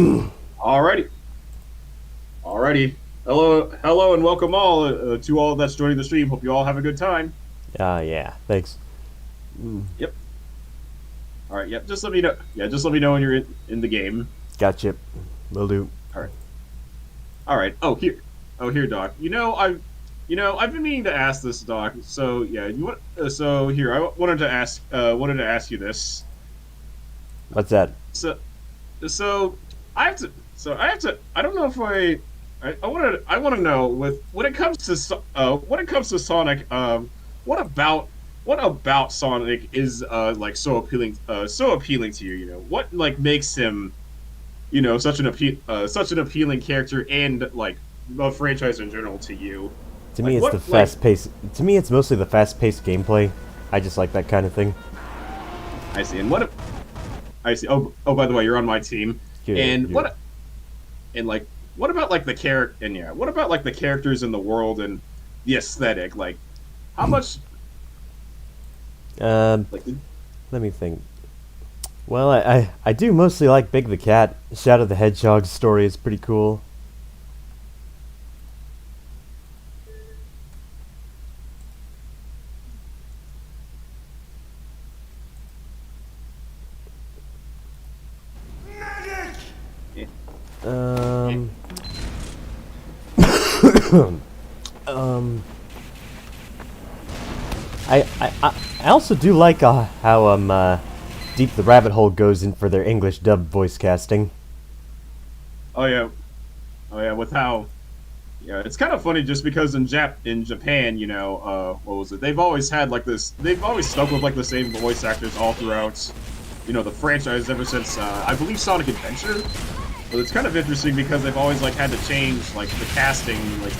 Alrighty, alrighty. Hello, and welcome all to all that's joining the stream. Hope you all have a good time. Yeah, thanks. Yep. All right. Yep. Just let me know. Yeah. Just let me know when you're in the game. Gotcha. Will do. All right. All right. Oh here. Oh here, Doc. I've been meaning to ask this, Doc. So yeah. You want? So here, I wanted to ask you this. What's that? So so I have to. I don't know if I want to know with when it comes to Sonic. What about Sonic is like so appealing to you? You know what like makes him such an appealing character and like the franchise in general to you. To me, Like it's the what like fast-paced. To me, it's mostly the fast-paced gameplay. I just like that kind of thing. I see and what I see. Oh, by the way, you're on my team. Good, And good. what about like the character and yeah, what about like the characters in the world and the aesthetic? Like how much Um, like let me think. Well, I do mostly like Big the Cat. Shadow the Hedgehog's story is pretty cool. eh, eh, Um, um, I also do like how deep the rabbit hole goes in for their English dub voice casting. oh yeah, with how yeah, it's kind of funny just because in Japan, what was it? They've always had like this. They've always stuck with like the same voice actors all throughout, the franchise ever since I believe Sonic Adventure. But it's kind of interesting because they've always like had to change like the casting like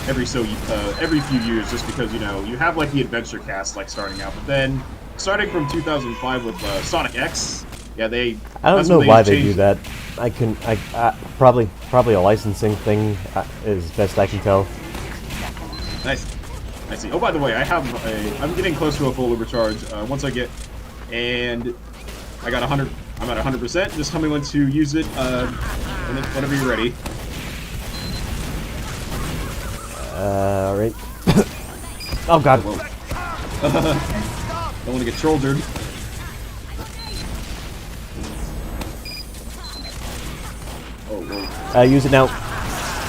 every few years just because you have like the adventure cast like starting out, but then starting from 2005 with Sonic X, yeah, I don't that's know when why they do changed. that. Probably a licensing thing, is best I can tell. Nice. I see. Oh, by the way, I'm getting close to a full overcharge. Once I get, and I got 100. I'm at 100%. Just tell me when to use it. Whenever you're ready. All right. Oh God. Whoa. Don't want to get trolled, dude. Oh, whoa. Use it now.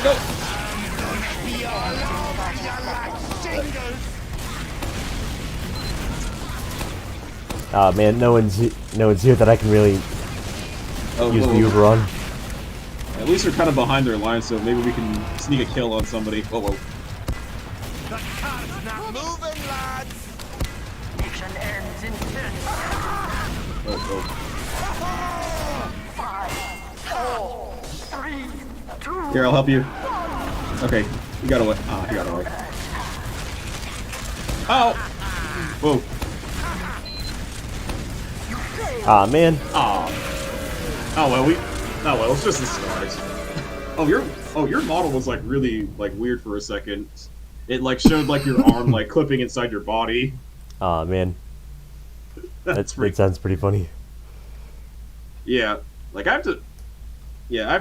Go. Oh man, no one's here that I can really Oh, use whoa, the whoa. Uber on. At least we're kind of behind their line, so maybe we can sneak a kill on somebody. Whoa, whoa. Moving, lads! Mission ends in 10, Oh, oh. 5, 4, 3, 2. Here, I'll help you. Okay, you got away. Ah, you got away. Oh! Whoa. Ah man. Ah. Oh well, it's just the start. Your model was like really like weird for a second. It like showed like your arm like clipping inside your body. Ah man. That's That pretty. sounds pretty funny. Yeah, like I have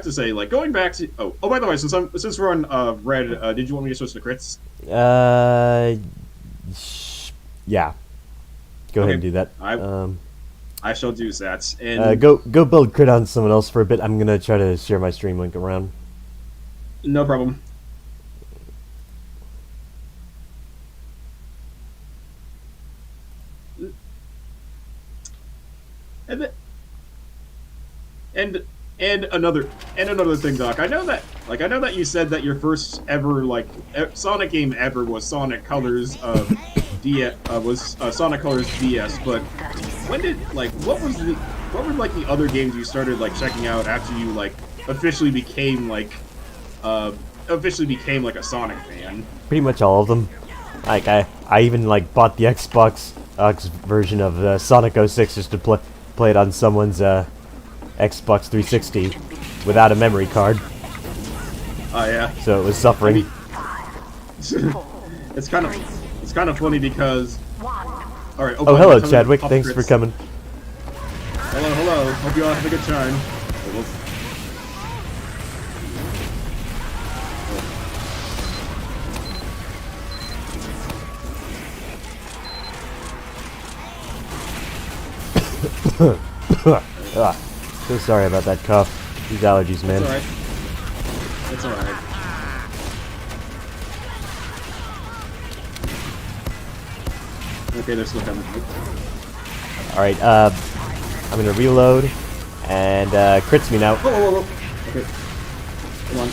to say, like going back to by the way, since we're on red, did you want me to switch to crits? Uh, yeah. Go ahead Okay. and do that. I shall do that. And Go build crit on someone else for a bit. I'm gonna try to share my stream link around. no problem. And then, and another thing, Doc. I know that you said that your first ever like Sonic game ever was Sonic Colors Sonic Colors DS. But when did like what were like the other games you started like checking out after you like officially became like a Sonic fan? Pretty much all of them. Like I even like bought the Xbox X version of Sonic 06 just to play it on someone's Xbox 360 without a memory card, Oh yeah. so it was suffering. It's kind of funny because all right. Oh, by the way, hello, tell me Chadwick. off Thanks for crits. coming. Hello. Hope you all have a good time. So sorry about that cough. These allergies, man. It's alright. It's alright. Okay, they're still coming. Alright, I'm gonna reload, and, crits me now. Whoa, whoa, whoa, whoa. Okay. Come on.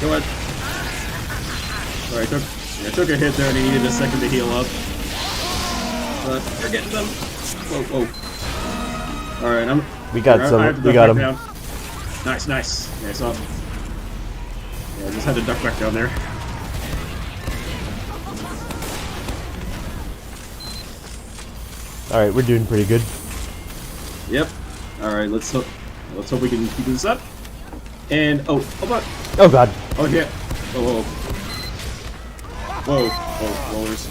Go ahead. Alright, I took a hit there and he needed a second to heal up. But they're getting them. Whoa, whoa. Alright, We got I some, have to we duck got back him. down. Nice, nice. Yeah, I saw. Yeah, I just had to duck back down there. Alright, we're doing pretty good. Yep. Alright, let's hope we can keep this up. And oh but Oh god. oh yeah. Whoa, whoa. Whoa, there's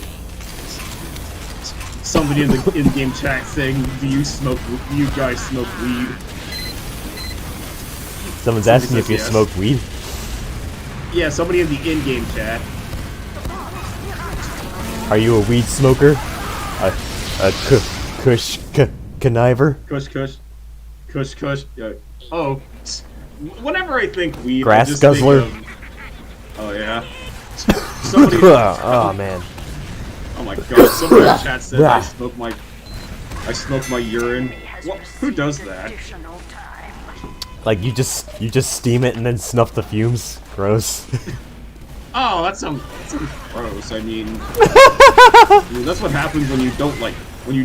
somebody in the in-game chat saying, do you guys smoke weed? Someone's Somebody asking if says you yes. smoke weed. Yeah, somebody in the in-game chat. Are you a weed smoker? A kush conniver? Kush. Oh, whenever I think weed, Grass I just guzzler? Think of, oh yeah. Somebody, Oh man. oh my god! Somebody in the chat said I smoke my urine. What? Who does that? Additional time. Like you just steam it and then snuff the fumes. Gross. Oh, that sounds gross. I mean, that's what happens when you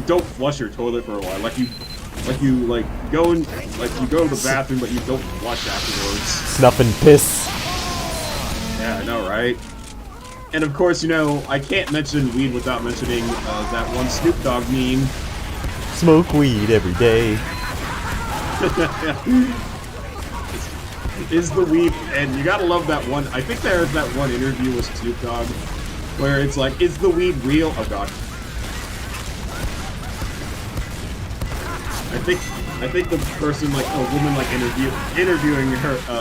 don't flush your toilet for a while. Like you go to the bathroom, but you don't flush afterwards. Snuffing piss. Yeah, I know, right? And of course, I can't mention weed without mentioning that one Snoop Dogg meme. Smoke weed every day. Is the weed, and you gotta love that one. I think there's that one interview with Snoop Dogg where it's like, is the weed real? Oh god. I think the person, like a woman, like interviewing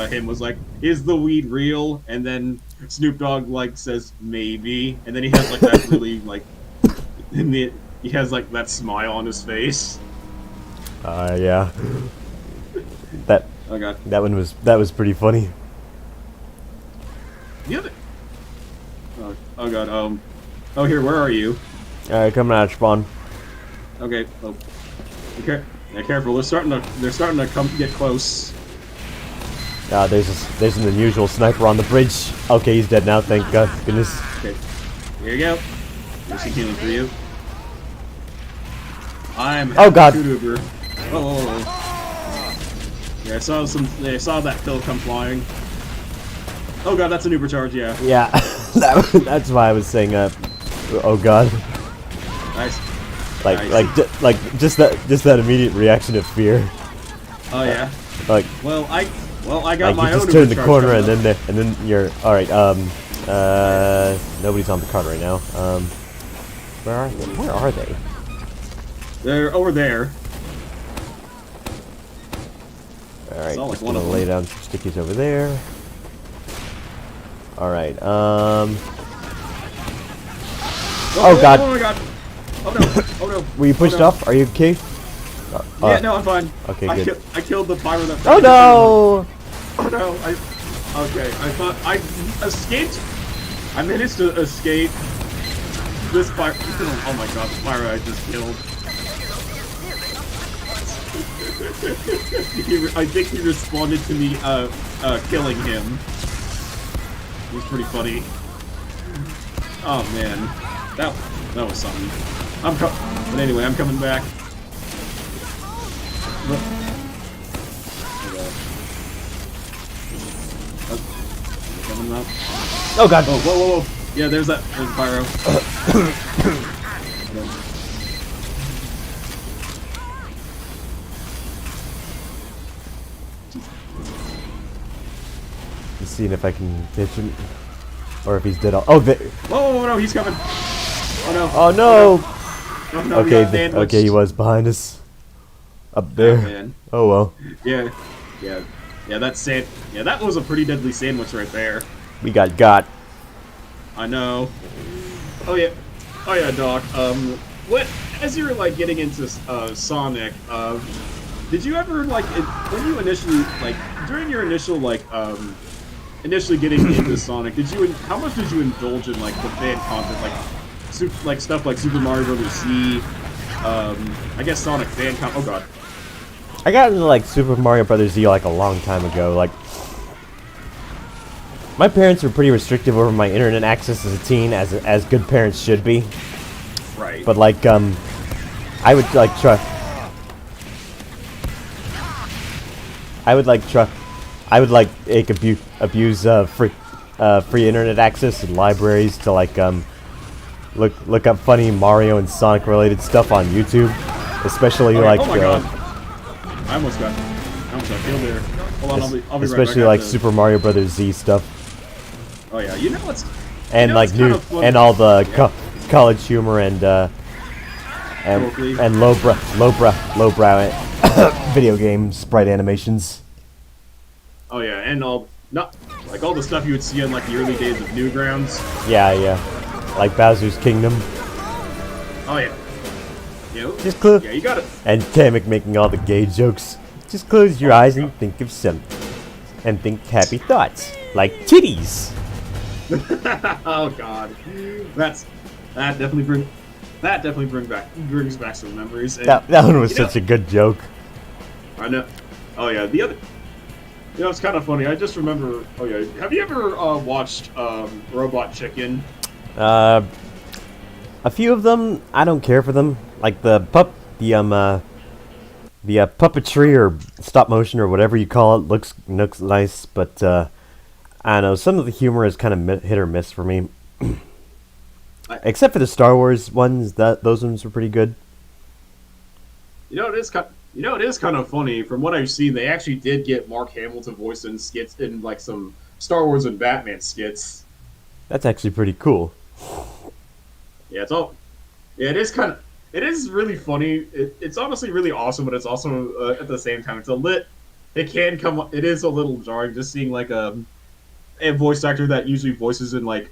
him was like, "Is the weed real?" And then Snoop Dogg like says maybe, and then he has like that really like, he has like that smile on his face. Yeah. That Oh god. that was pretty funny. The other. Oh god. Oh here, where are you? Alright, coming out of spawn. Okay. Oh. Okay. Yeah, careful. They're starting to come get close. There's an unusual sniper on the bridge. Okay, he's dead now. Thank God, goodness. Okay. Here you go. Here's some healing for you. I'm Oh god. Uber. Oh. Yeah, I saw that pill come flying. Oh god, that's an Uber charge. Yeah. Yeah, that's why I was saying. Oh god. Nice. Just that immediate reaction of fear. Oh yeah. Like I got my you own. just turn the Uber corner charge and then you're all right. Nobody's on the cart right now. Where are they? Where are they? They're over there. All right, Saw, like, just one gonna of lay them. down some stickies over there. All right. Oh god. Oh my god. Oh no. Oh no. Were you pushed no. off? Are you okay? Yeah, no, I'm fine. Okay, I good. I killed the pyro that. Oh no! Oh no! Okay, I thought I escaped. I managed to escape this pyro. Oh my god, the pyro I just killed. I think he responded to me killing him. It was pretty funny. Oh man, that was something. But anyway, I'm coming back. Coming up. Oh god! Oh, whoa! Yeah, there's pyro. Just seeing if I can catch him, or if he's dead. Oh, Whoa, no, he's coming. Oh no. Oh no! Oh, no, Okay, we got okay, he was behind us. Up there. Oh, man. Oh well. Yeah, that was a pretty deadly sandwich right there. We got. I know. Oh yeah, Doc. What? As you were like getting into Sonic, did you ever like when you initially like during your initial like initially getting into Sonic? How much did you indulge in like the fan content like stuff like Super Mario Brothers Z? I guess Sonic fan con. Oh god. I got into like Super Mario Brothers Z like a long time ago. Like, my parents were pretty restrictive over my internet access as a teen, as good parents should be. Right. But like, I would like try. I would like abuse free internet access and libraries to like look up funny Mario and Sonic related stuff on YouTube, especially okay. like Oh my god. I almost got killed there. Hold on, I'll be right back. especially like Super Mario Brothers Z stuff. Oh yeah, you know what's And like new and all the college humor and lowbrow video game sprite animations. Oh yeah, and all the stuff you would see in like the early days of Newgrounds. Yeah, like Bowser's Kingdom. Oh yeah. Just close. Yeah, you got it. And Kamek making all the gay jokes. Just close your eyes and think of something, and think happy thoughts like titties. Oh god, that definitely brings back some memories. And, that one was such a good joke. I know. Oh yeah, the other. It's kind of funny. I just remember. Oh yeah, have you ever watched Robot Chicken? A few of them, I don't care for them. Like the puppetry or stop motion or whatever you call it looks nice, but I don't know. Some of the humor is kind of hit or miss for me. Except for the Star Wars ones, those ones were pretty good. It is kind of funny. From what I've seen, they actually did get Mark Hamill to voice in skits in like some Star Wars and Batman skits. That's actually pretty cool. Yeah, it is really funny. It's honestly really awesome, but it's also at the same time it is a little jarring just seeing like a voice actor that usually voices in like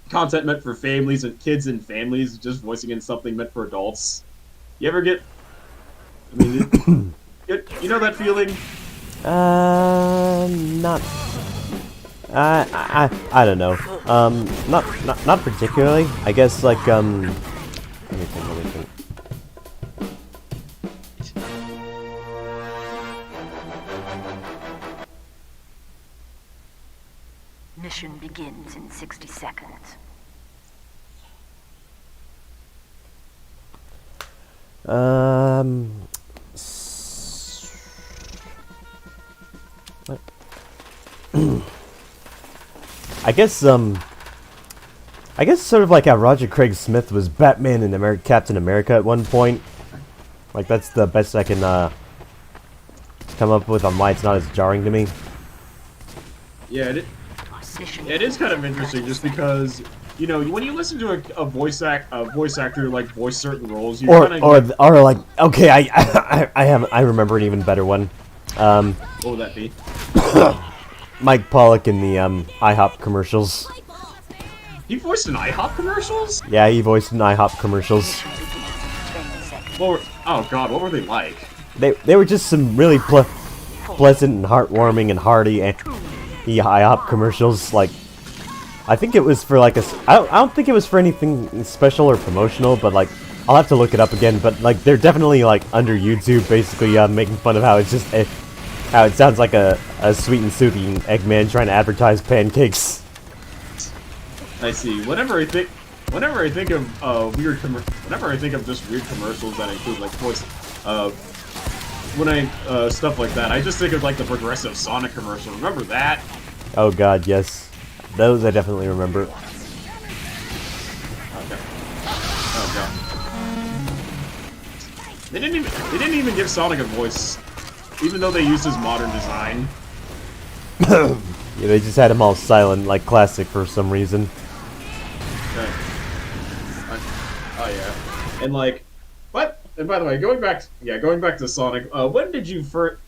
content meant for families and kids and families just voicing in something meant for adults. You ever get? I mean, you know that feeling? Not. I don't know. Not particularly. I guess like Let me think. Mission begins in 60 seconds. What? I guess sort of like how Roger Craig Smith was Batman and Captain America at one point. Like that's the best I can come up with on why it's not as jarring to me. Yeah, it is kind of interesting just because when you listen to a voice actor like voice certain roles, you or like okay, I remember an even better one. What would that be? Mike Pollock in the IHOP commercials. He voiced in IHOP commercials? Yeah, he voiced in IHOP commercials. Oh god, what were they like? They were just some really pleasant and heartwarming and hearty IHOP commercials. Like, I think it was for like I don't think it was for anything special or promotional, but like I'll have to look it up again. But like they're definitely like under YouTube, basically making fun of how it's just how it sounds like a sweet and soothing Eggman trying to advertise pancakes. I see. Whenever I think of whenever I think of just weird commercials that include like voice, stuff like that, I just think of like the Progressive Sonic commercial. Remember that? Oh god, yes. Those I definitely remember. Okay. Oh god. They didn't even give Sonic a voice, even though they used his modern design. Yeah, they just had him all silent, like classic for some reason. Okay. Oh yeah. And like, what? And by the way, going back to Sonic. When did you first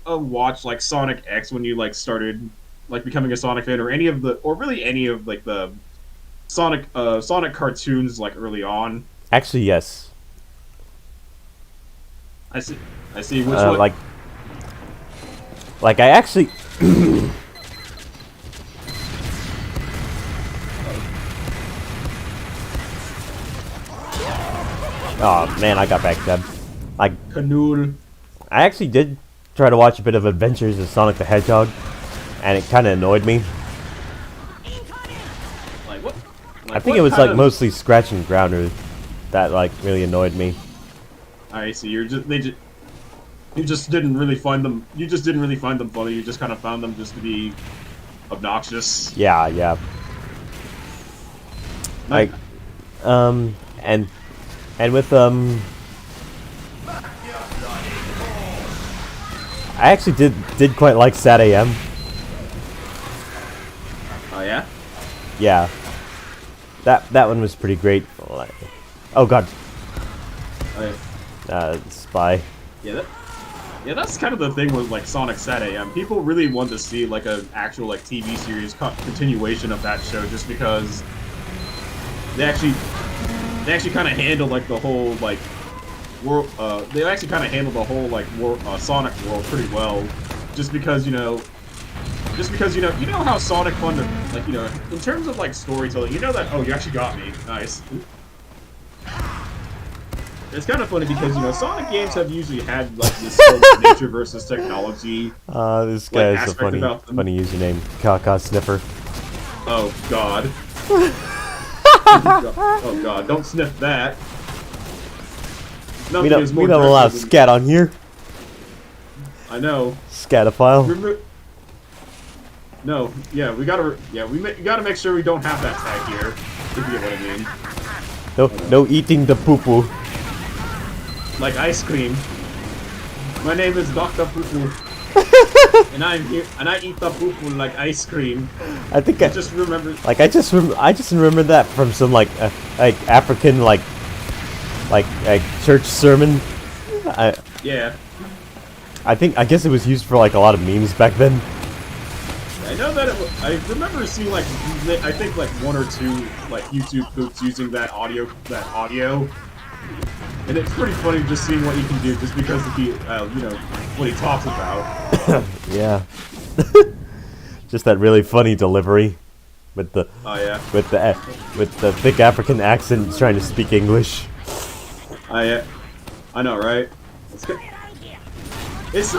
watch like Sonic X when you like started like becoming a Sonic fan, or any of like the Sonic cartoons like early on? Actually, yes. I see. I see which one. Like I actually. Oh man, I got backstabbed. Canoodle. I actually did try to watch a bit of Adventures of Sonic the Hedgehog, and it kind of annoyed me. Like what? I think it was like mostly Scratch and Grounder that like really annoyed me. I see. You just didn't really find them. You just didn't really find them funny. You just kind of found them just to be obnoxious. Yeah, yeah. Like, and with I actually did quite like Sat AM. Oh yeah. Yeah. That one was pretty great. Oh god. Oh, yeah. Spy. Yeah, that's kind of the thing with like Sonic Sat AM. People really want to see like an actual like TV series continuation of that show, just because they actually kind of handle like the whole like world. They actually kind of handle the whole like Sonic world pretty well, just because you know how Sonic fun to like in terms of like storytelling. You know that you actually got me. Nice. It's kind of funny because Sonic games have usually had like this sort of nature versus technology. This guy like, has a funny username, Kaka Sniffer. Oh god. Oh god, don't sniff that. We don't allow scat on here. I know. Scatophile. No, yeah, we gotta make sure we don't have that tag here. If you get what I mean. No eating the poo poo. Like ice cream. My name is Dr. Poo Poo. And I'm here, and I eat the poo poo like ice cream. I think I just remember. Like I just remember that from some like African like church sermon. Yeah. I guess it was used for like a lot of memes back then. I know that I remember seeing like I think like one or two like YouTube poops using that audio, and it's pretty funny just seeing what you can do just because of the what he talks about. Yeah. Just that really funny delivery with the with the thick African accent trying to speak English. I know, right? It's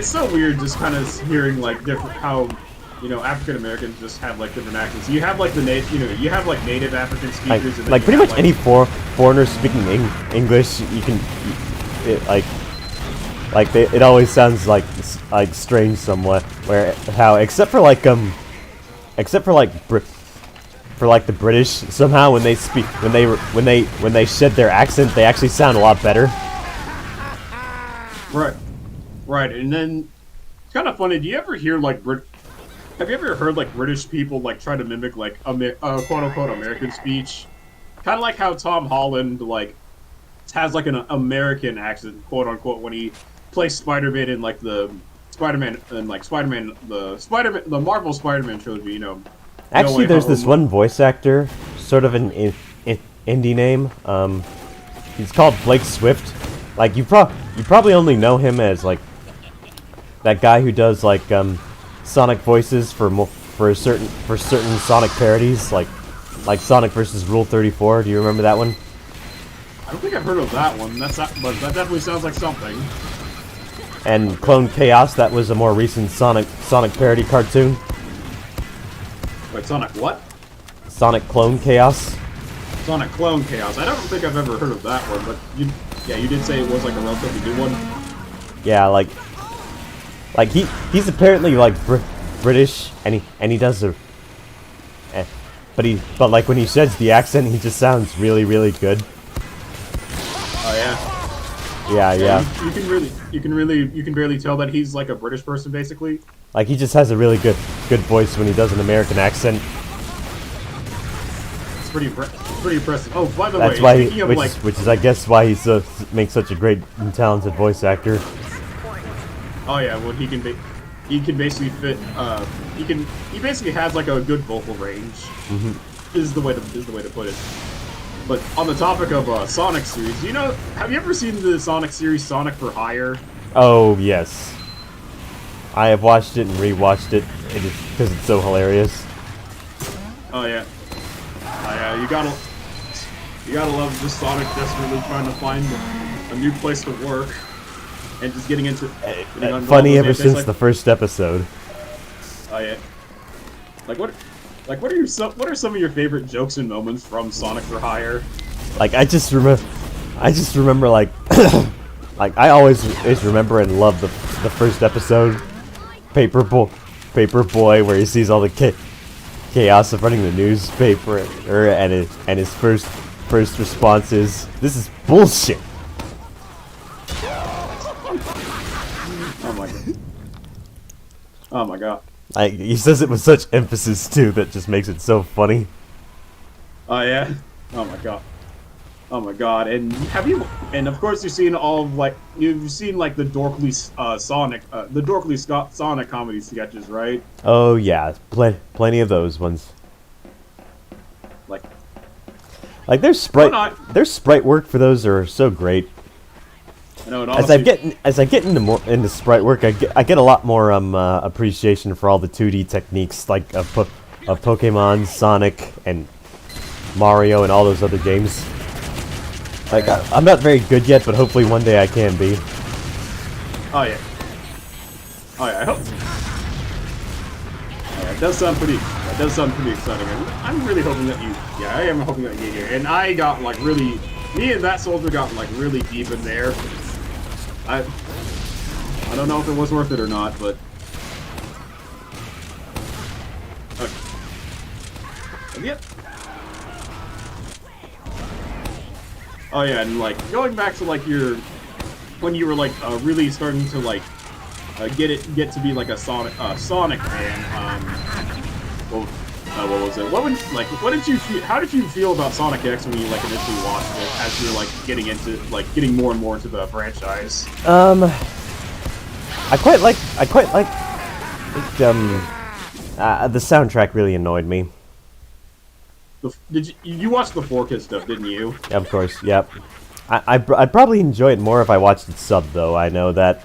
so weird just kind of hearing like different how African Americans just have like different accents. You have like the you have like native African speakers, and like pretty much any foreigner speaking English, you can it always sounds like strange somewhat. Where how except for the British, somehow when they speak when they shed their accent, they actually sound a lot better. Right, and then it's kind of funny. Do you ever hear like have you ever heard like British people like try to mimic like quote unquote American speech? Kind of like how Tom Holland like has like an American accent, quote unquote, when he plays Spider-Man in like the the Marvel Spider-Man trilogy. Actually, there's this one voice actor, sort of an indie name. He's called Blake Swift. Like you probably only know him as like that guy who does like Sonic voices for certain Sonic parodies, like Sonic vs. Rule 34. Do you remember that one? I don't think I've heard of that one. But that definitely sounds like something. And Clone Chaos, that was a more recent Sonic parody cartoon. Wait, Sonic what? Sonic Clone Chaos. Sonic Clone Chaos. I don't think I've ever heard of that one, but you did say it was like a relatively new one. Yeah, like he's apparently like British, and he does but like when he sheds the accent, he just sounds really good. Oh yeah. Yeah. You can really tell that he's like a British person, basically. Like he just has a really good voice when he does an American accent. It's pretty impressive. Oh, by the That's way, why which is I guess why he makes such a great and talented voice actor. Oh yeah, well he can basically fit. He basically has like a good vocal range. Mm-hmm. Is the way to put it. But on the topic of Sonic series, have you ever seen the Sonic series Sonic for Hire? Oh yes, I have watched it and rewatched it because it's so hilarious. Oh yeah, you gotta love just Sonic desperately trying to find a new place to work and just getting into Funny ever since the first episode. Oh yeah, what are some of your favorite jokes and moments from Sonic for Hire? Like I just remember like like I always remember and love the first episode, Paper Boy, where he sees all the chaos of running the newspaper, and his first response is, "This is bullshit." Oh my god. Oh my god. He says it with such emphasis too that just makes it so funny. Oh yeah. Oh my god. Oh my god. And of course you've seen the Dorkly Sonic comedy sketches, right? Oh yeah, plenty of those ones. Like their sprite work for those are so great. I know, honestly, as I get into sprite work, I get a lot more appreciation for all the 2D techniques like of Pokemon, Sonic, and Mario, and all those other games. Like I'm not very good yet, but hopefully one day I can be. Oh yeah. Oh yeah. I hope. Oh, yeah, it does sound pretty exciting. I'm really hoping that I am hoping that you get here. And I got me and that soldier got really deep in there. I don't know if it was worth it or not, but okay. Yep. Oh yeah, and going back to when you were really starting to get to be like a Sonic fan. What was it? What did you feel? How did you feel about Sonic X when you initially watched it? As you were getting more and more into the franchise. I quite like the soundtrack really annoyed me. Did you watched the 4Kids stuff, didn't you? Yeah, of course, yep. I'd probably enjoy it more if I watched it subbed, though. I know that.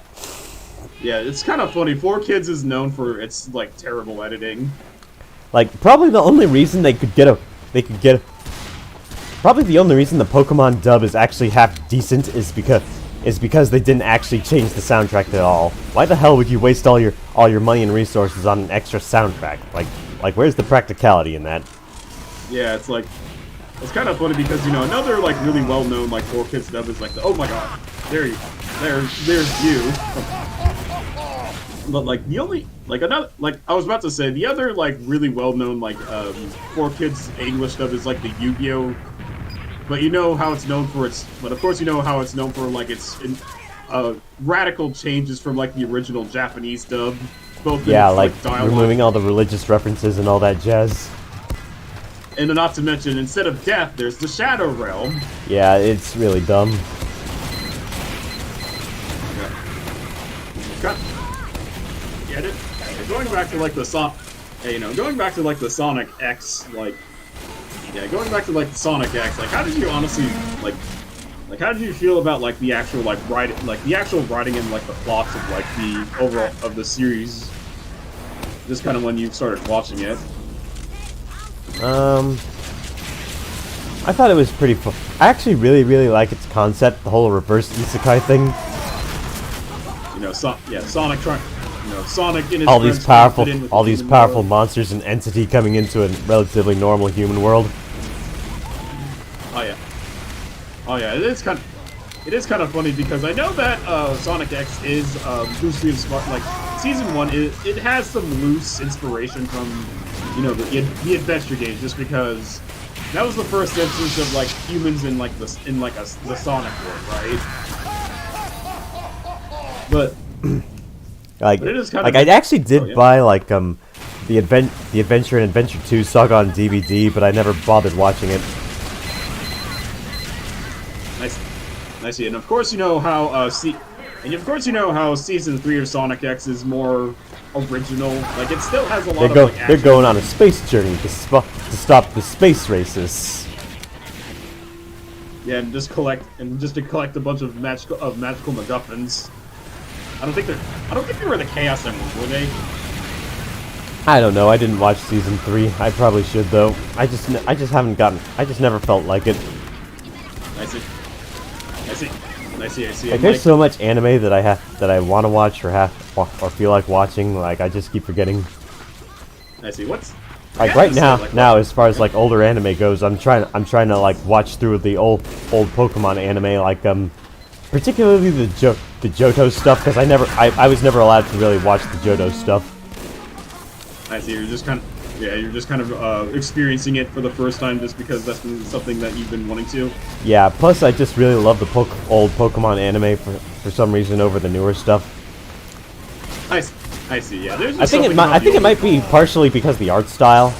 Yeah, it's kind of funny. 4Kids is known for its terrible editing. Probably the only reason probably the only reason the Pokemon dub is actually half decent is because they didn't actually change the soundtrack at all. Why the hell would you waste all your money and resources on an extra soundtrack? Where's the practicality in that? Yeah, it's kind of funny because another really well-known 4Kids dub is oh my god, there's you. But the only another I was about to say the other really well-known 4Kids English dub is the Yu-Gi-Oh. But how it's known for but of course how it's known for its radical changes from the original Japanese dub. Both removing all the religious references and all that jazz. And not to mention, instead of death, there's the Shadow Realm. Yeah, it's really dumb. Get it? Going back to the going back to the Sonic X, going back to the Sonic X, how did you honestly how did you feel about the actual writing, the actual writing and the plots of the overall of the series? Just kind of when you started watching it. I thought it was pretty fun. I actually really like its concept, the whole reverse isekai thing. Sonic trying, Sonic and his all these powerful monsters and entity coming into a relatively normal human world. It is kind of funny because I know that Sonic X is loosely inspired. Season 1, it has some loose inspiration from the adventure games, just because that was the first instance of humans in the Sonic world, right? But but it is kind of I actually did buy the Adventure and Adventure 2 Saga on DVD, but I never bothered watching it. Nice, and of course how how Season 3 of Sonic X is more original. It still has a lot of they're going on a space journey to stop the space racists. Yeah, and just to collect a bunch of magical MacGuffins. I don't think they were the Chaos Emeralds, were they? I don't know. I didn't watch season 3. I probably should though. I just haven't gotten. I just never felt like it. I see. Like, there's so much anime that I want to watch or feel like watching. Like, I just keep forgetting. I see. What's like right now, as far as like older anime goes, I'm trying to like watch through the old Pokemon anime, like particularly the Johto stuff, because I was never allowed to really watch the Johto stuff. I see. You're just kind of experiencing it for the first time, just because that's been something that you've been wanting to. Yeah. Plus, I just really love the old Pokemon anime for some reason over the newer stuff. I see. Yeah. There's I think it might be partially because the art style.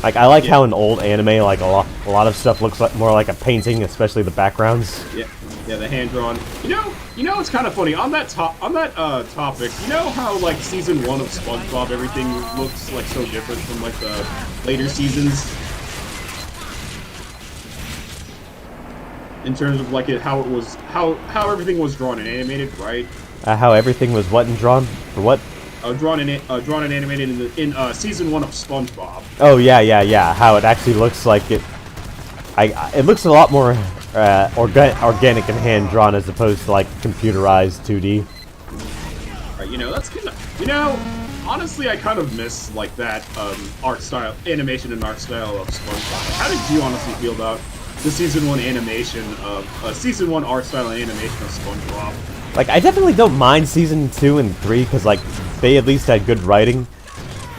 Like, I like how in old anime, like a lot of stuff looks like more like a painting, especially the backgrounds. Yeah, the hand drawn. You know, it's kind of funny on that topic. You know how like season 1 of SpongeBob, everything looks like so different from like the later seasons, in terms of like how everything was drawn and animated, right? How everything was what and drawn for what? Drawn and animated in season 1 of SpongeBob. Oh yeah. How it actually looks like it. It looks a lot more organic and hand drawn as opposed to like computerized 2D. Right, that's kind of, honestly, I kind of miss like that animation and art style of SpongeBob. How did you honestly feel about the season 1 animation of season 1 art style and animation of SpongeBob? Like, I definitely don't mind season 2 and 3 because like they at least had good writing,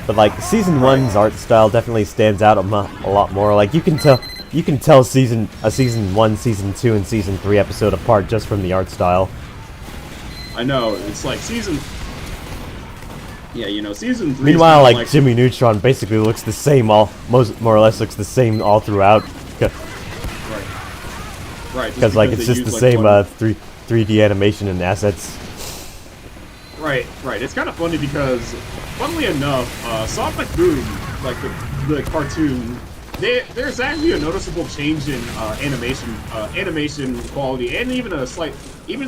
but like season 1's art style definitely stands out a lot more. Like, you can tell season 1, season 2, and season 3 episode apart just from the art style. I know, it's like season 3. Meanwhile, like Jimmy Neutron basically looks the same more or less looks the same all throughout. Right. Because like it's just the same 3D animation and assets. Right. It's kind of funny because, funnily enough, Sonic Boom, like the cartoon, there's actually a noticeable change in animation quality, and even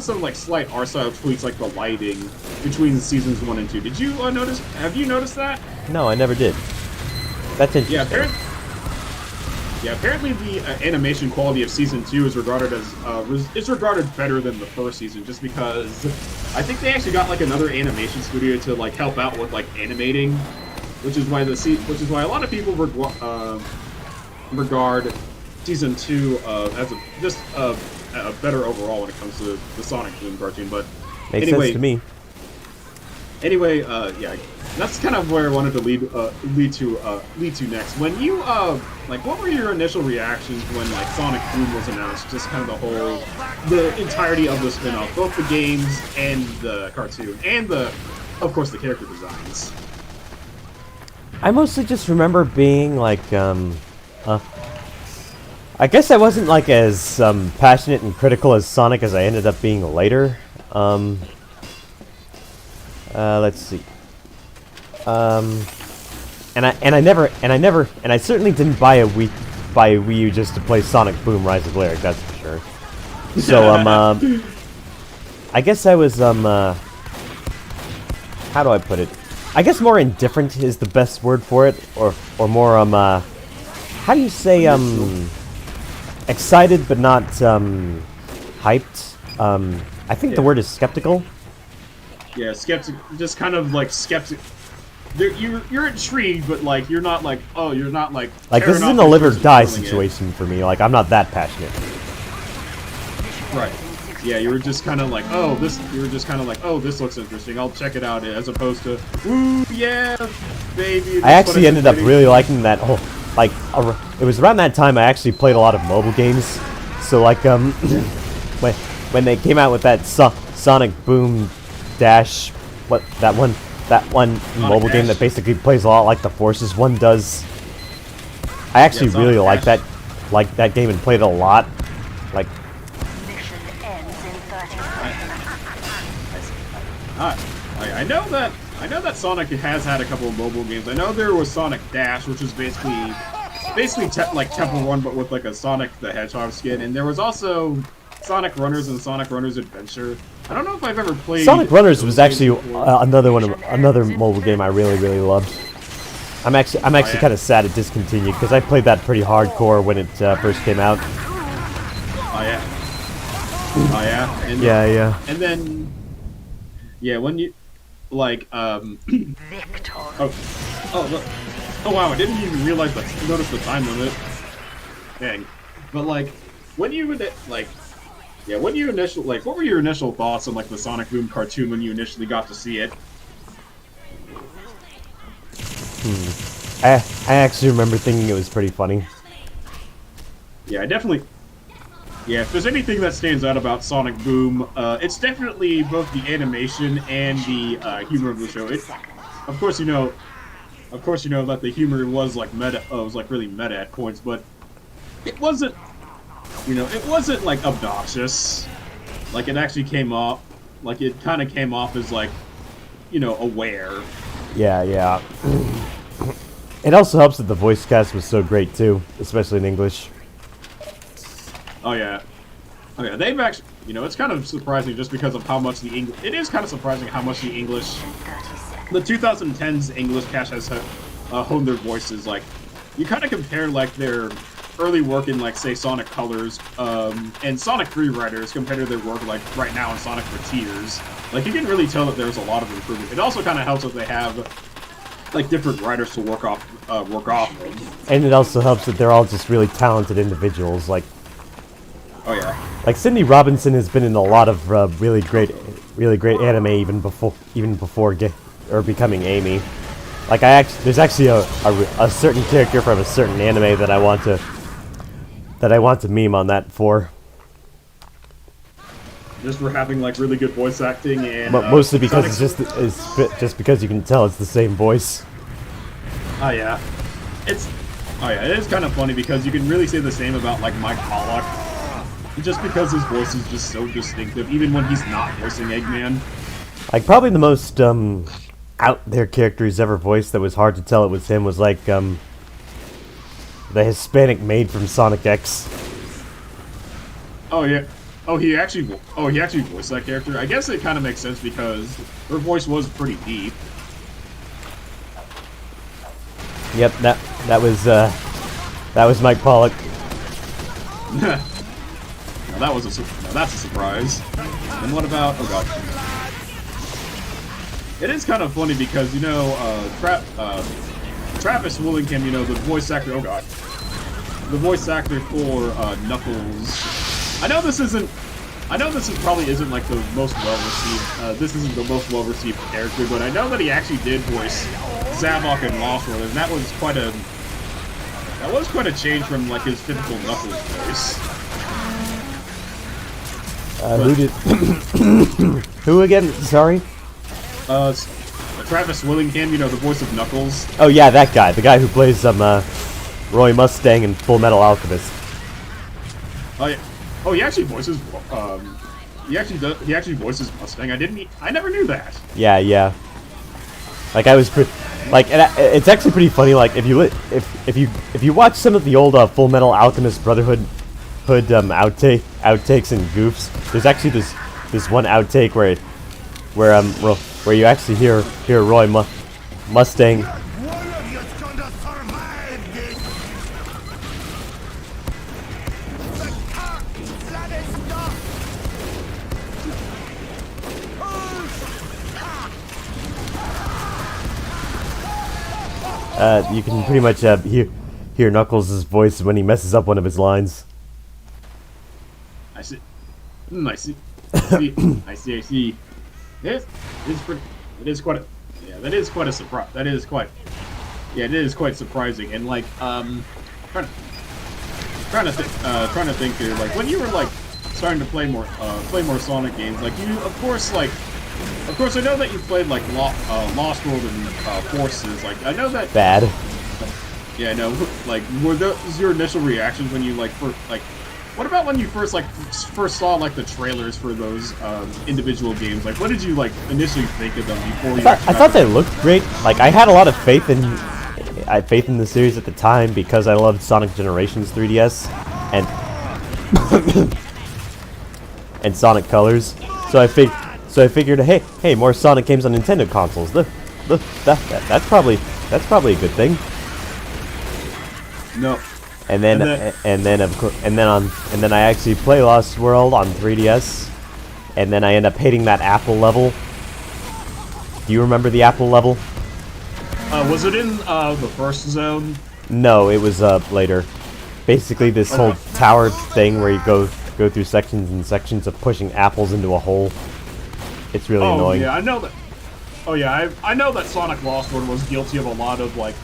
some like slight art style tweaks, like the lighting between seasons 1 and 2. Did you notice? Have you noticed that? No, I never did. That's interesting. Apparently the animation quality of season 2 is regarded better than the first season, just because I think they actually got like another animation studio to like help out with like animating, which is why a lot of people regard season 2 as a better overall when it comes to the Sonic Boom cartoon. But makes sense to me. Anyway, yeah, that's kind of where I wanted to lead to next. When you what were your initial reactions when like Sonic Boom was announced? Just kind of the entirety of the spin-off, both the games and the cartoon, and of course the character designs. I mostly just remember being like, I guess I wasn't like as passionate and critical as Sonic as I ended up being later. Let's see. And I certainly didn't buy a Wii U just to play Sonic Boom Rise of Lyric, that's for sure. So I guess I was how do I put it? I guess more indifferent is the best word for it, or more how do you say excited but not hyped? I think the word is skeptical. Yeah, skeptic. Just kind of like skeptic. You're intrigued, but like you're not like like this isn't a live or die situation for me. Like I'm not that passionate. Right. Yeah, you were just kind of like, this looks interesting. I'll check it out, as opposed to, woo, yeah, baby. I actually ended up really liking that whole, like, it was around that time I actually played a lot of mobile games. So like when they came out with that Sonic Boom Dash, that one mobile game that basically plays a lot like the Forces one does. I actually really like that game and played it a lot. Like, I know that Sonic has had a couple of mobile games. I know there was Sonic Dash, which is basically basically like Temple Run, but with like a Sonic the Hedgehog skin. And there was also Sonic Runners and Sonic Runners Adventure. I don't know if I've ever played Sonic Runners was actually another mobile game I really loved. I'm actually kind of sad it discontinued because I played that pretty hardcore when it first came out. Oh yeah. Oh yeah. And Yeah. And then, yeah, when you like Victor. Look. Oh wow, I didn't even realize notice the time limit. Dang. But like, when you would like, yeah, when you initially like, what were your initial thoughts on like the Sonic Boom cartoon when you initially got to see it? I actually remember thinking it was pretty funny. Yeah, I definitely. Yeah, if there's anything that stands out about Sonic Boom, it's definitely both the animation and the humor of the show. Of course, you know that the humor was like meta, was like really meta at points, but it wasn't, it wasn't like obnoxious. Like it actually came off, like it kind of came off as like, aware. Yeah. It also helps that the voice cast was so great too, especially in English. Oh yeah, they've actually, it's kind of surprising just because of how much the English. It is kind of surprising how much the English. The 2010s English cast has honed their voices. Like, you kind of compare like their early work in like say Sonic Colors and Sonic Free Riders compared to their work like right now in Sonic Frontiers. Like you can really tell that there's a lot of improvement. It also kind of helps that they have like different writers to work off of. And it also helps that they're all just really talented individuals. Like, oh yeah, like Cindy Robinson has been in a lot of really great anime even before becoming Amy. Like there's actually a certain character from a certain anime that I want to meme on that for. Just for having like really good voice acting and. But mostly because just because you can tell it's the same voice. Oh yeah, it is kind of funny because you can really say the same about like Mike Pollock. Just because his voice is just so distinctive, even when he's not voicing Eggman. Like probably the most out there character he's ever voiced that was hard to tell it was him was like the Hispanic maid from Sonic X. Oh yeah. He actually voiced that character. I guess it kind of makes sense because her voice was pretty deep. Yep, that was Mike Pollock. That's a surprise. And what about? Oh god. It is kind of funny because Travis Willingham, the voice actor. Oh god, the voice actor for Knuckles. I know this probably isn't like the most well-received. This isn't the most well-received character, but I know that he actually did voice Zavok in Lost World, and that was quite a change from like his typical Knuckles voice. Who did? Who again? Sorry. Travis Willingham, the voice of Knuckles. Oh yeah, that guy, the guy who plays Roy Mustang in Full Metal Alchemist. Oh yeah. Oh, he actually voices. He actually voices Mustang. I never knew that. Yeah. Like it's actually pretty funny. Like if you watch some of the old Full Metal Alchemist Brotherhood outtakes and goofs, there's actually this one outtake where you actually hear Roy Mustang. You can pretty much hear Knuckles' voice when he messes up one of his lines. I see. I see. It is quite a surprise. It is quite surprising. And like, trying to think here. Like when you were like starting to play more Sonic games, like you, of course, I know that you played like Lost World and Forces. Like I know that. Bad. Yeah, I know. Like, were those your initial reactions when you what about when you first saw like the trailers for those individual games? Like, what did you like initially think of them before you? I thought they looked great. Like, I had a lot of faith in I had faith in the series at the time because I loved Sonic Generations 3DS and and Sonic Colors. So I figured, hey, more Sonic games on Nintendo consoles. That's probably a good thing. No. And then I actually play Lost World on 3DS, and then I end up hating that apple level. Do you remember the apple level? Was it in the first zone? No, it was later. Basically, this whole tower thing where you go through sections and sections of pushing apples into a hole. It's really annoying. Yeah, I know that. Oh yeah, I know that Sonic Lost World was guilty of a lot of like.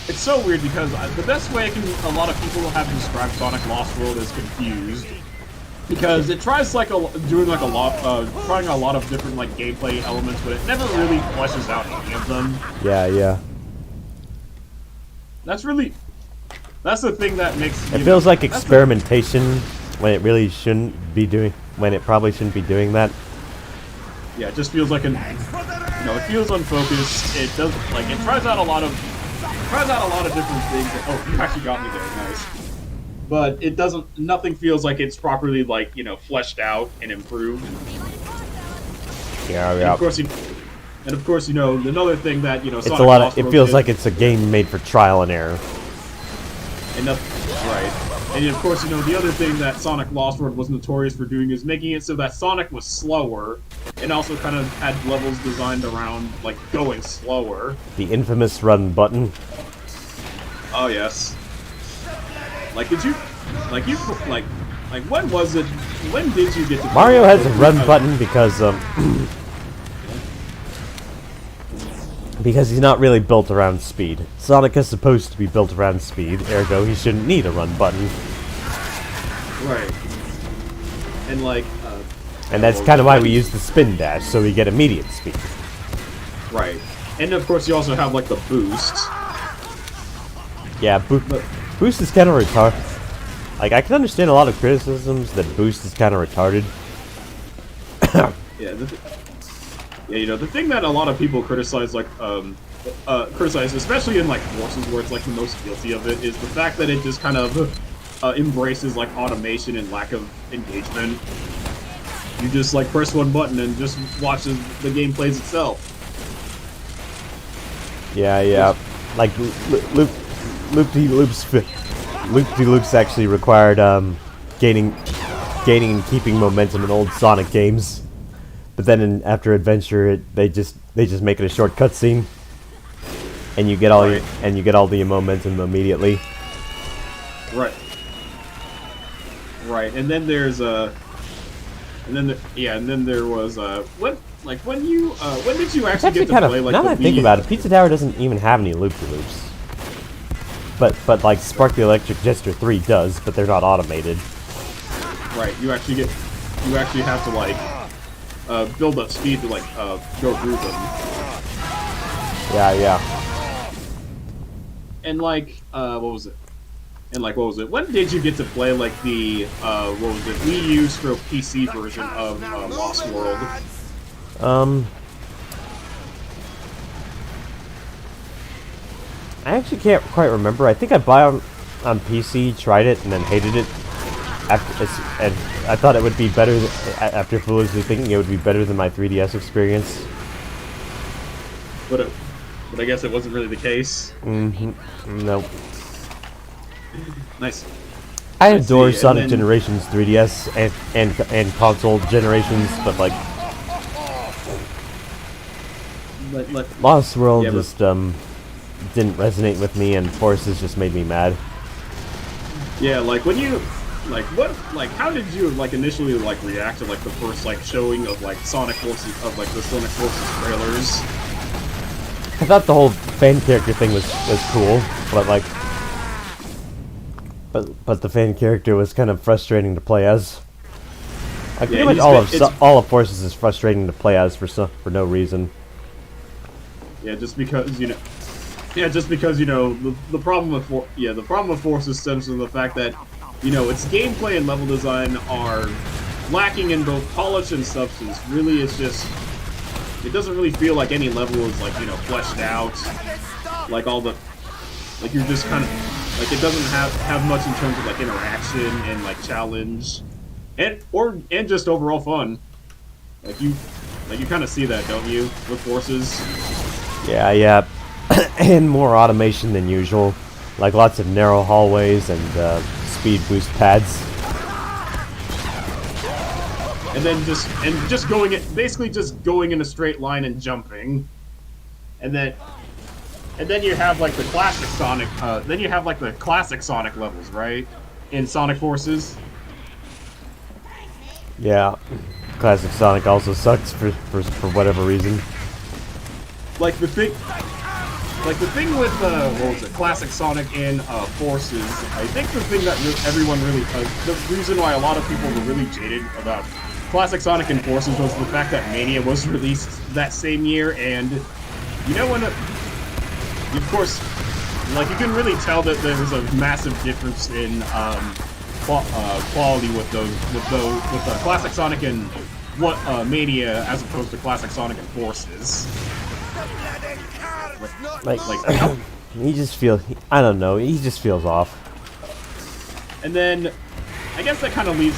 It's so weird because the best way a lot of people have described Sonic Lost World is confused, because it tries trying a lot of different like gameplay elements, but it never really fleshes out any of them. Yeah. That's the thing that makes it feels like experimentation when it really shouldn't be doing. When it probably shouldn't be doing that. Yeah, it just feels like it feels unfocused. It does it tries out a lot of different things. Oh, you actually got me there, nice. But it doesn't. Nothing feels like it's properly fleshed out and improved. Yeah. And of course, another thing that it's Sonic a lot. Lost It World feels did, like it's a game made for trial and error. Right. And of course, the other thing that Sonic Lost World was notorious for doing is making it so that Sonic was slower, and also kind of had levels designed around going slower. The infamous run button. Oh yes. When was it? When did you get to Mario has a run button because because he's not really built around speed. Sonic is supposed to be built around speed, ergo he shouldn't need a run button. Right. And and that's kind of why we use the spin dash, so we get immediate speed. Right. And of course you also have the boost. Yeah, boost is kind of retarded. I can understand a lot of criticisms that boost is kind of retarded. Yeah. The thing that a lot of people criticize, especially in Forces, where it's the most guilty of it, is the fact that it just kind of embraces automation and lack of engagement. You just press one button and just watches the game plays itself. Yeah. Loop-de-loops actually required gaining and keeping momentum in old Sonic games. But then after Adventure, they just make it a short cutscene, and you get all the momentum immediately. Right. Right, and then there's when did you actually get to play now that I think about it, Pizza Tower doesn't even have any loop-de-loops. But Spark the Electric Jester 3 does, but they're not automated. Right, you actually have to build up speed to go through them. Yeah. And what was it? And what was it? When did you get to play the Wii U stroke PC version of Lost World? I actually can't quite remember. I think I bought on PC, tried it, and then hated it. And I thought it would be better after foolishly thinking it would be better than my 3DS experience. But I guess it wasn't really the case. No. Nice. I adore Sonic Generations 3DS and console generations, but Lost World just didn't resonate with me, and Forces just made me mad. Yeah, when you how did you initially react to the first showing of Sonic Forces the Sonic Forces trailers? I thought the whole fan character thing was cool, but the fan character was kind of frustrating to play as. Pretty much all of Forces is frustrating to play as for no reason. Yeah, just because the problem with Forces stems from the fact that its gameplay and level design are lacking in both polish and substance. Really, it doesn't really feel like any level is fleshed out. like all the like you're just kind of like it doesn't have much in terms of like interaction and like challenge and just overall fun. Like you kind of see that, don't you, with Forces? Yeah, yeah. And more automation than usual. Like lots of narrow hallways and speed boost pads. And then just going it basically just going in a straight line and jumping. And then you have like the classic Sonic then you have like the classic Sonic levels, right? In Sonic Forces. Yeah. Classic Sonic also sucks for whatever reason. Like the thing with what was it, classic Sonic and Forces. I think the thing that everyone really the reason why a lot of people were really jaded about classic Sonic and Forces was the fact that Mania was released that same year, and you know when of course, like you can really tell that there was a massive difference in quality with the classic Sonic and Mania as opposed to classic Sonic and Forces. Like he just feels, I don't know, he just feels off. And then I guess that kind of leads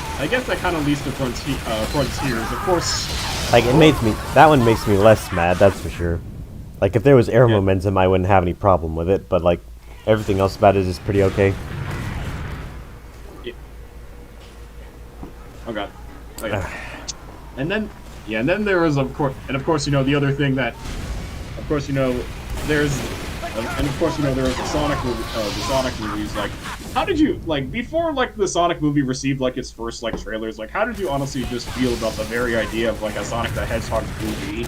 to Frontiers. Of course, Like that one makes me less mad, that's for sure. Like if there was air momentum, I wouldn't have any problem with it, but like everything else about it is pretty okay. Yeah. Oh god. Oh, yeah. And then there was of course you know the other thing that of course you know there's and of course you know there was the Sonic movies. Like how did you like before like the Sonic movie received like its first like trailers, like how did you honestly just feel about the very idea of like a Sonic the Hedgehog movie?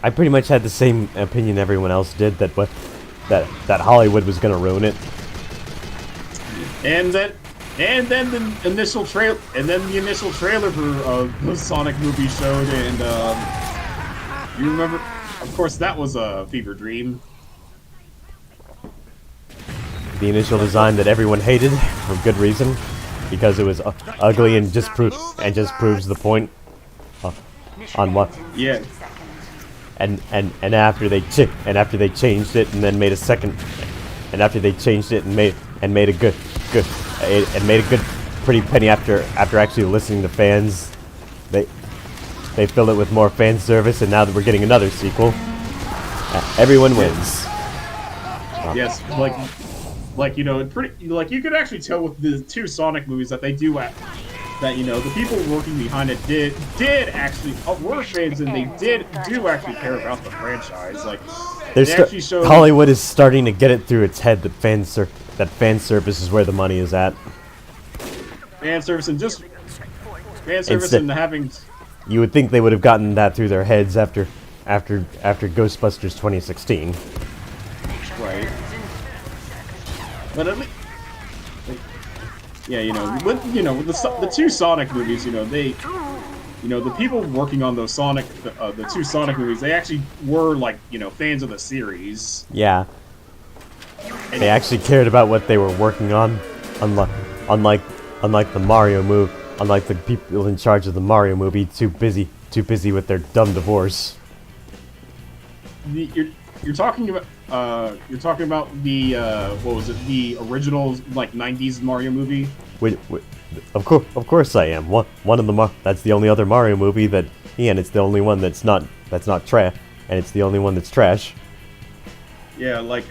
I pretty much had the same opinion everyone else did, that Hollywood was gonna ruin it. And then the initial trailer for the Sonic movie showed, and you remember, of course, that was a fever dream. The initial design that everyone hated for good reason, because it was ugly and just proves the point on what. Yeah. And after they changed it and then made a second, and after they changed it and made a good pretty penny after actually listening to fans, they filled it with more fan service, and now that we're getting another sequel, everyone wins. Yes, like you know, pretty like you could actually tell with the two Sonic movies that they do that you know the people working behind it did actually were fans, and they do actually care about the franchise. Like they actually showed Hollywood is starting to get it through its head that fan service is where the money is at. Fan service and having. You would think they would have gotten that through their heads after Ghostbusters 2016. Right. But at least, yeah, you know, with the two Sonic movies, you know, the people working on those the two Sonic movies, they actually were like, you know, fans of the series. Yeah. And they actually cared about what they were working on, unlike the Mario movie. Unlike the people in charge of the Mario movie, too busy with their dumb divorce. You're talking about the what was it, the original like '90s Mario movie? Of course I am. One of the that's the only other Mario movie that, and it's the only one that's not trash, and it's the only one that's trash. Yeah, like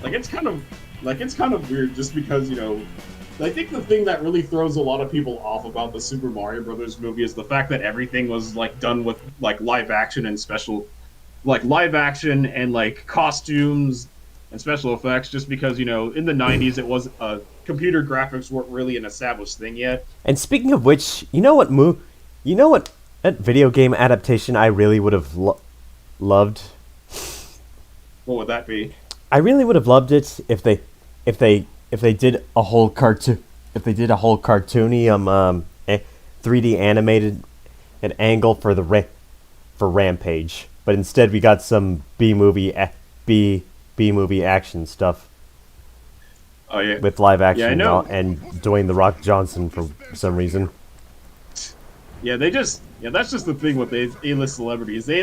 it's kind of weird just because, you know, I think the thing that really throws a lot of people off about the Super Mario Brothers movie is the fact that everything was like done with like live action and like costumes and special effects, just because, you know, in the 90s it was computer graphics weren't really an established thing yet. And speaking of which, you know what that video game adaptation I really would have loved? What would that be? I really would have loved it if they did a whole cartoony 3D animated an angle for Rampage, but instead we got some B movie action stuff. Oh yeah, with live action, yeah, I know. And Dwayne the Rock Johnson for some reason. Yeah, they just Yeah, that's just the thing with A-list celebrities. They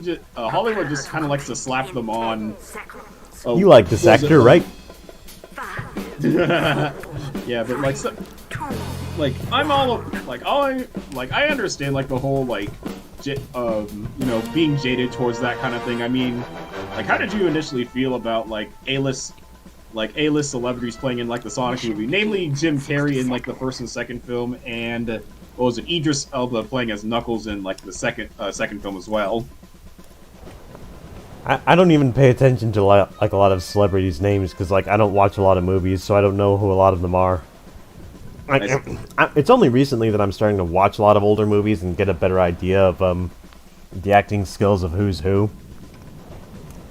just Hollywood just kind of likes to slap them on. Oh, You like this what was it, actor, right? yeah, but like, I'm all like I understand like the whole like, you know, being jaded towards that kind of thing. I mean, like, how did you initially feel about like A-list celebrities playing in like the Sonic movie, namely Jim Carrey in like the first and second film, and what was it, Idris Elba playing as Knuckles in like the second film as well. I don't even pay attention to like a lot of celebrities' names because like I don't watch a lot of movies, so I don't know who a lot of them are. It's only recently that I'm starting to watch a lot of older movies and get a better idea of the acting skills of who's who.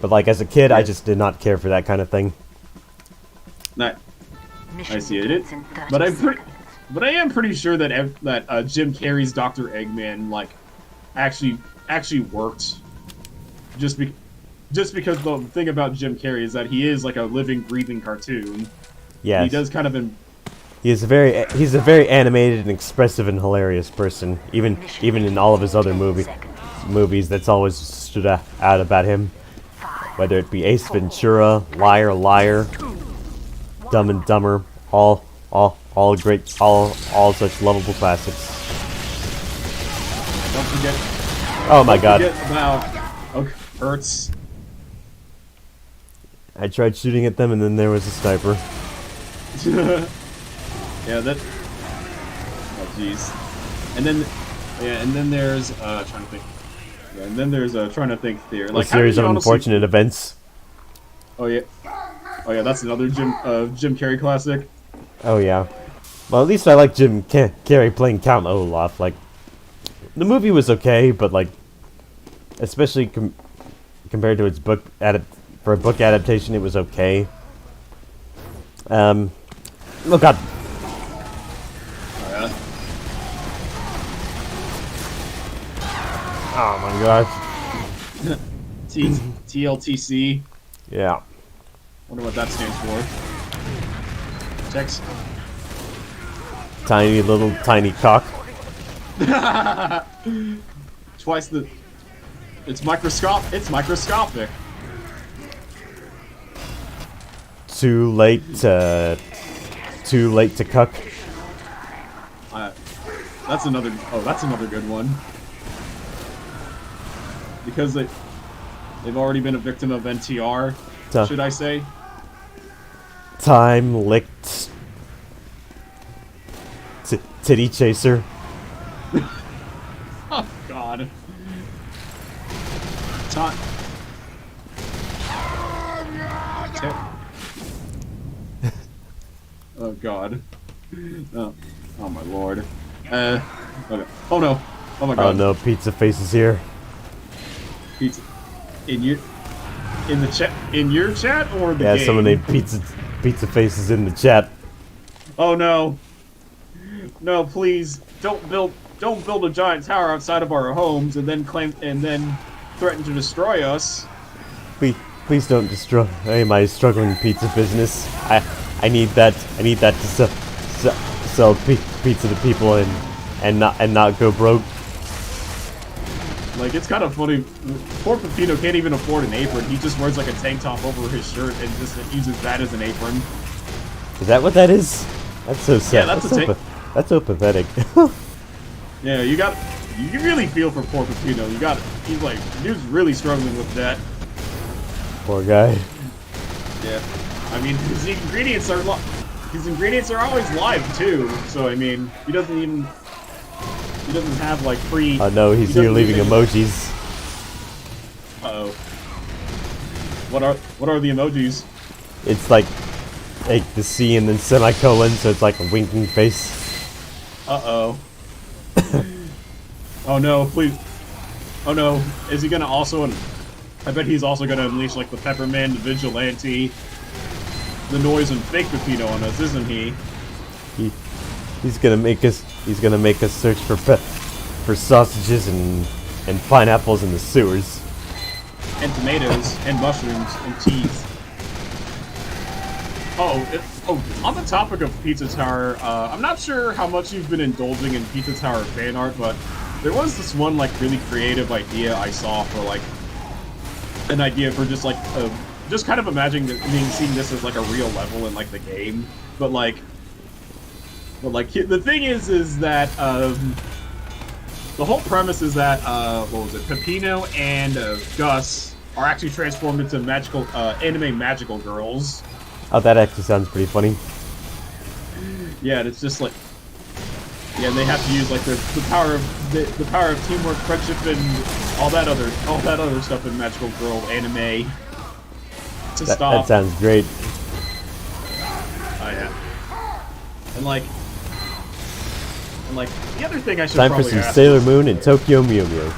But like as a kid, I just did not care for that kind of thing. Not, I see it, but I am pretty sure that Jim Carrey's Dr. Eggman like actually worked, just because the thing about Jim Carrey is that he is like a living, breathing cartoon. Yeah, he does kind of he's a very animated and expressive and hilarious person. Even in all of his other movies, that's always stood out about him. Whether it be Ace Ventura, Liar Liar, Dumb and Dumber, all great, all such lovable classics. Don't forget. Oh my God! Forget about Hurts. I tried shooting at them, and then there was a sniper. Yeah, that. Oh jeez. And then there's trying to think. Yeah, and then there's trying to think there. Like A series of unfortunate events. Oh yeah, that's another Jim Carrey classic. Oh yeah. Well, at least I like Jim Carrey playing Count Olaf. Like, the movie was okay, but like, especially compared to its for a book adaptation, it was okay. Oh God. Oh my gosh. TLTC. Yeah. Wonder what that stands for. Text. Tiny little tiny cock. Twice the. It's microscopic. Too late to cuck. That's another good one. Because they've already been a victim of NTR, should I say? Time licked titty chaser. Oh God. Time. Oh God. Oh my Lord. Okay. Oh no. Oh my God. Oh no, Pizza Face is here. Pizza. In your chat or the yeah, game? someone named Pizza Face is in the chat. Oh no. No, please don't build a giant tower outside of our homes and then threaten to destroy us. Please don't destroy my struggling pizza business. I need that to sell pizza to people and not go broke. Like, it's kind of funny. Poor Pepino can't even afford an apron. He just wears like a tank top over his shirt and just uses that as an apron. Is that what that is? That's so sad. Yeah, that's so pathetic. Yeah, you really feel for poor Pepino. He's like, dude's really struggling with that. Poor guy. Yeah. I mean, his ingredients are always live too. So I mean, he doesn't have like free. Oh no, he's here leaving emojis. Uh-oh. What are the emojis? It's like the C and then semicolon, so it's like a winking face. Uh-oh. Oh no, please. Oh no, is he gonna also... I bet he's also gonna unleash like the Pepperman, the Vigilante, the Noise and Fake Pepino on us, isn't he? He's gonna make us search for sausages and pineapples in the sewers. And tomatoes, and mushrooms, and cheese. On the topic of Pizza Tower, I'm not sure how much you've been indulging in Pizza Tower fan art, but there was this one like really creative idea I saw for like an idea for just like just kind of imagining seeing this as like a real level in like the game, but like the thing is that the whole premise is that what was it, Peppino and Gus are actually transformed into magical anime magical girls. Oh, that actually sounds pretty funny. Yeah, and it's just like, yeah, and they have to use like the power of the power of teamwork, friendship, and all that other stuff in magical girl anime to stop. That sounds great. Oh yeah, and like the other thing I should Time for probably some ask Sailor is, Moon and Tokyo Mew Mew.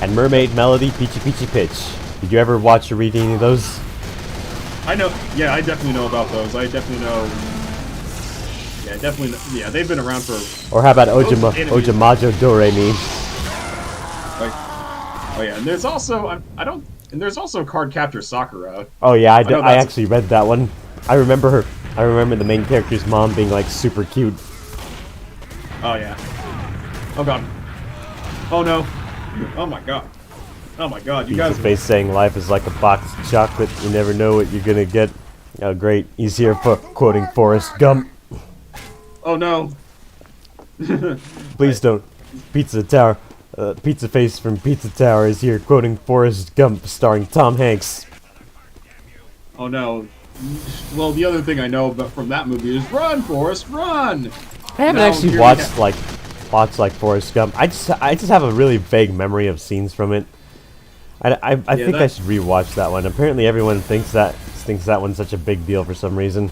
And Mermaid Melody Peachy Peachy Pitch. Did you ever watch or read any of those? I know, yeah, I definitely know about those. I definitely know. Yeah, definitely. Yeah, they've been around for. Or how about Ojamajo Doremi? Like, oh yeah, and there's also and there's also Card Captor Sakura. Oh yeah, I that's- actually read that one. I remember her. I remember the main character's mom being like super cute. Oh yeah. Oh god. Oh no. Oh my god. Oh my god. You Pizza guys. Face saying life is like a box of chocolate. You never know what you're gonna get. Oh great. He's here for quoting Forrest Gump. Oh no. Please don't. Pizza Tower. Pizza Face from Pizza Tower is here quoting Forrest Gump starring Tom Hanks. Oh no. Well, the other thing I know about from that movie is run, Forrest, run. I haven't Now, actually here watched like Forrest Gump. I just have a really vague memory of scenes from it. I think I should rewatch that one. Apparently everyone thinks that one's such a big deal for some reason.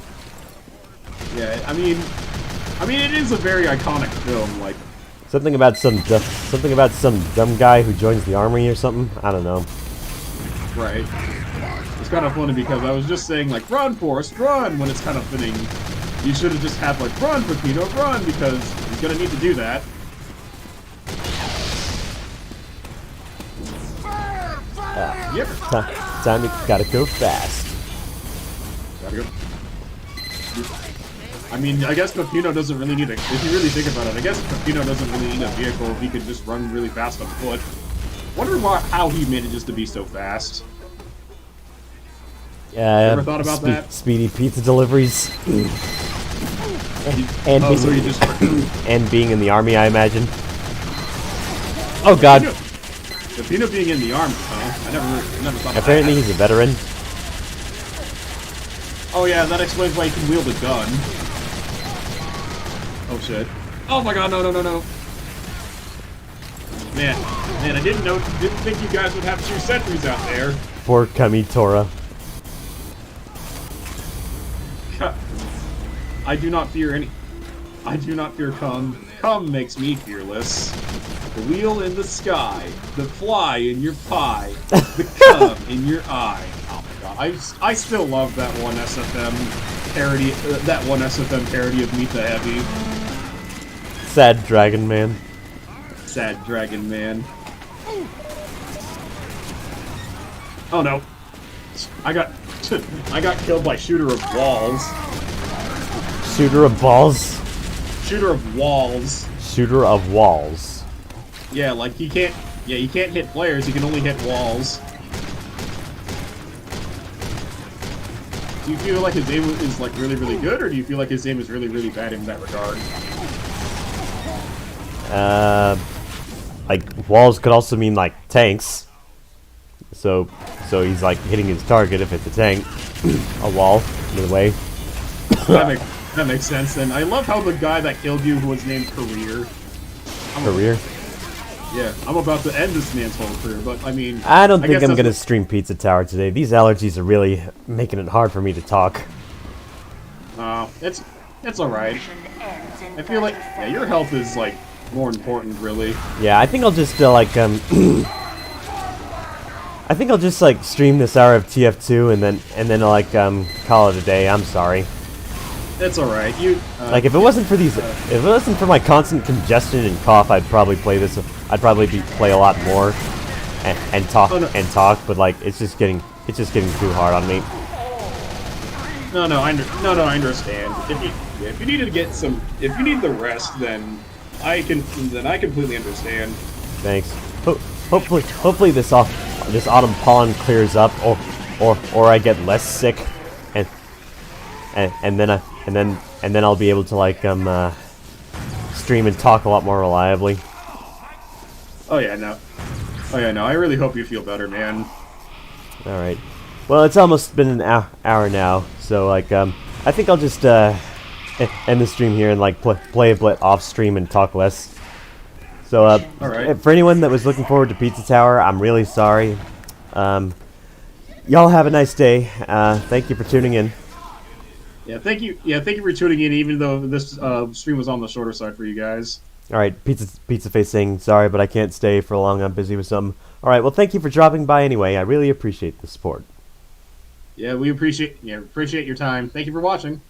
Yeah, I mean, it is a very iconic film. Like Something about some dumb guy who joins the army or something. I don't know. right. It's kind of funny because I was just saying like run, Forrest, run when it's kind of fitting. You should have just had like run, Peppino, run because he's gonna need to do that. Yep. Time gotta go fast. Gotta go. I mean, I guess Peppino doesn't really need a. If you really think about it, I guess Peppino doesn't really need a vehicle if he could just run really fast on foot. Wonder how he manages to be so fast. Ever thought about that? Speedy pizza deliveries. and, Oh, so he just. and being in the army, I imagine. Oh god. Peppino being in the army, huh? I never thought of Apparently that. he's a veteran. Oh yeah, that explains why he can wield a gun. Oh shit. Oh my god, no. Man, I didn't think you guys would have 2 sentries out there. Poor Kamitora. I do not fear Cum. Cum makes me fearless. The wheel in the sky, the fly in your pie, the cum in your eye. Oh my god, I still love that one SFM parody. That one SFM parody of Meet the Heavy. Sad Dragon Man. Sad Dragon Man. Oh no, I got killed by Shooter of Walls. Shooter of balls. Shooter of Walls. Shooter of walls. Yeah, like he can't hit players, he can only hit walls. Do you feel like his aim is like really, really good, or do you feel like his aim is really, really bad in that regard? Like walls could also mean like tanks. So he's like hitting his target if it's a tank. A wall, in a way. That makes sense. And I love how the guy that killed you, who was named Career. Career. Yeah, I'm about to end this man's whole career, but I mean... I don't think guess I'm that's gonna what- stream Pizza Tower today. These allergies are really making it hard for me to talk. It's alright. I feel like, yeah, your health is, like, more important, really. Yeah, I think I'll just like I think I'll just like stream this hour of TF2 and then like call it a day. I'm sorry. It's alright. Like if it wasn't for my constant congestion and cough, I'd probably play this. I'd probably play a lot more and talk Oh, no. talk. But like it's just getting too hard on me. No, I understand. If you need to get some, if you need the rest, then I completely understand. Thanks. Hopefully this autumn pollen clears up, or I get less sick, and then I'll be able to like stream and talk a lot more reliably. Oh yeah, no. Oh yeah, no. I really hope you feel better, man. All right. Well, it's almost been an hour now, so like I think I'll just end the stream here and like play a bit off stream and talk less. So All right. for anyone that was looking forward to Pizza Tower, I'm really sorry. Y'all have a nice day. Thank you for tuning in. Yeah, thank you. Yeah, thank you for tuning in, even though this stream was on the shorter side for you guys. All right, Pizza Face saying sorry, but I can't stay for long. I'm busy with something. All right, well, thank you for dropping by anyway. I really appreciate the support. Yeah, we appreciate your time. Thank you for watching.